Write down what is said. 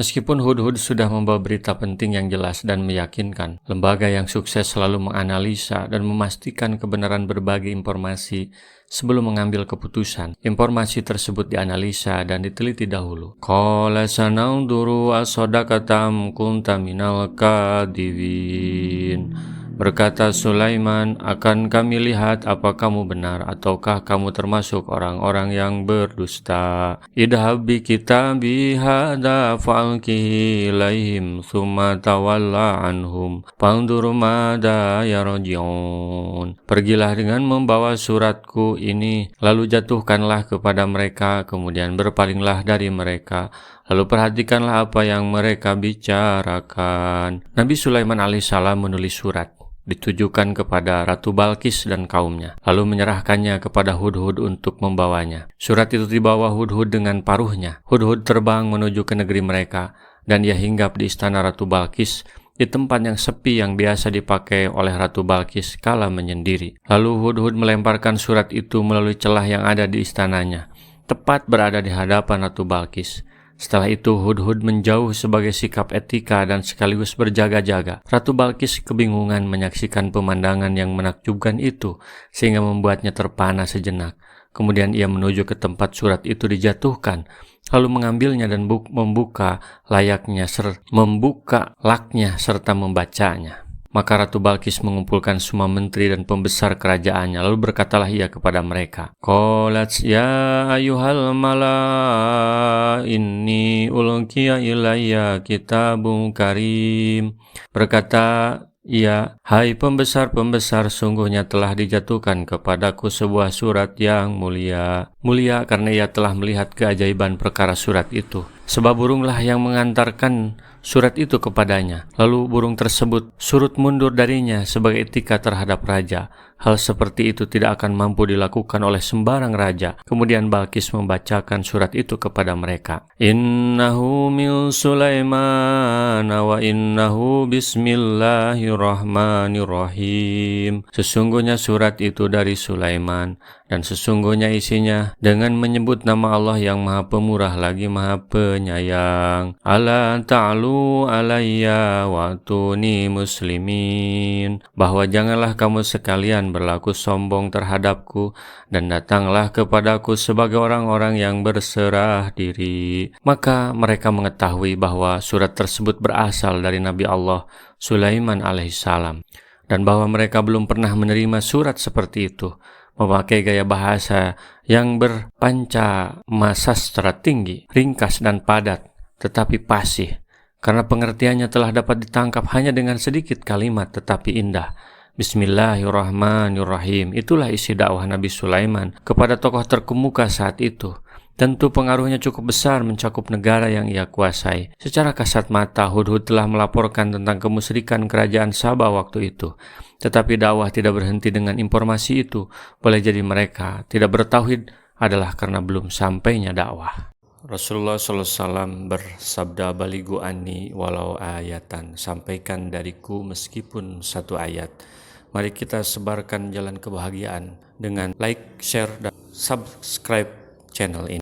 Meskipun Hudhud sudah membawa berita penting yang jelas dan meyakinkan, lembaga yang sukses selalu menganalisa dan memastikan kebenaran berbagai informasi sebelum mengambil keputusan. Informasi tersebut dianalisa dan diteliti dahulu. Qala sanauduru as-sadaqatam kunta minal kadhibin. Berkata Sulaiman, akan kami lihat apa kamu benar ataukah kamu termasuk orang-orang yang berdusta. Idhab bi kitabi hadza fa'alqihi ilaihim thumma tawalla anhum fanzur madza yarji'un. Pergilah dengan membawa suratku ini, lalu jatuhkanlah kepada mereka, kemudian berpalinglah dari mereka. Lalu perhatikanlah apa yang mereka bicarakan. Nabi Sulaiman alaihissalam menulis surat ditujukan kepada Ratu Balkis dan kaumnya, lalu menyerahkannya kepada Hudhud untuk membawanya. Surat itu dibawa Hudhud dengan paruhnya. Hudhud terbang menuju ke negeri mereka, dan ia hinggap di istana Ratu Balkis, di tempat yang sepi yang biasa dipakai oleh Ratu Balkis kala menyendiri. Lalu Hudhud melemparkan surat itu melalui celah yang ada di istananya, tepat berada di hadapan Ratu Balkis. Setelah itu Hudhud menjauh sebagai sikap etika dan sekaligus berjaga-jaga. Ratu Balkis kebingungan menyaksikan pemandangan yang menakjubkan itu, sehingga membuatnya terpana sejenak. Kemudian ia menuju ke tempat surat itu dijatuhkan, lalu mengambilnya dan membuka laknya serta membacanya. Maka Ratu Balkis mengumpulkan semua menteri dan pembesar kerajaannya, lalu berkatalah ia kepada mereka, Qalat ya ayyuhal mala inni ulqiya ilayya kitabun karim. Berkata ia, hai pembesar-pembesar, sungguhnya telah dijatuhkan kepadaku sebuah surat yang mulia. Mulia karena ia telah melihat keajaiban perkara surat itu. Sebab burunglah yang mengantarkan surat itu kepadanya. Lalu burung tersebut surut mundur darinya sebagai etika terhadap raja. Hal seperti itu tidak akan mampu dilakukan oleh sembarang raja. Kemudian Balkis membacakan surat itu kepada mereka. Innahu min Sulaiman wa innahu bismillahirrahmanirrahim. Sesungguhnya surat itu dari Sulaiman, dan sesungguhnya isinya dengan menyebut nama Allah yang Maha Pemurah lagi Maha Penyayang. Ala ta'lu alayya wa tuni muslimin. Bahwa janganlah kamu sekalian berlaku sombong terhadapku, dan datanglah kepadaku sebagai orang-orang yang berserah diri. Maka mereka mengetahui bahwa surat tersebut berasal dari Nabi Allah Sulaiman alaihissalam, dan bahwa mereka belum pernah menerima surat seperti itu, memakai gaya bahasa yang berpanca sastra tinggi, ringkas dan padat, tetapi fasih, karena pengertiannya telah dapat ditangkap hanya dengan sedikit kalimat tetapi indah. Bismillahirrahmanirrahim. Itulah isi dakwah Nabi Sulaiman kepada tokoh terkemuka saat itu. Tentu pengaruhnya cukup besar mencakup negara yang ia kuasai. Secara kasat mata, Hudhud telah melaporkan tentang kemusyrikan kerajaan Sabah waktu itu. Tetapi dakwah tidak berhenti dengan informasi itu. Boleh jadi mereka tidak bertauhid adalah karena belum sampainya dakwah. Rasulullah SAW bersabda, baligu anni walau ayatan, sampaikan dariku meskipun satu ayat. Mari kita sebarkan jalan kebahagiaan dengan like, share, dan subscribe channel ini.